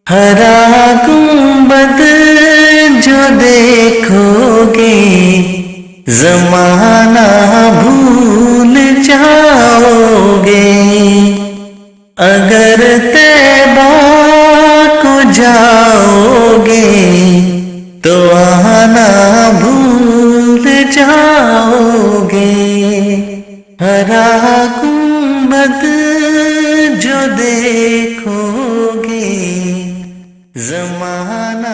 हरा गुंबद जो देखोगे जमाना भूल जाओगे। अगर तैबा को जाओगे तो आना भूल जाओगे। हरा गुंबद जो देखोगे जमाना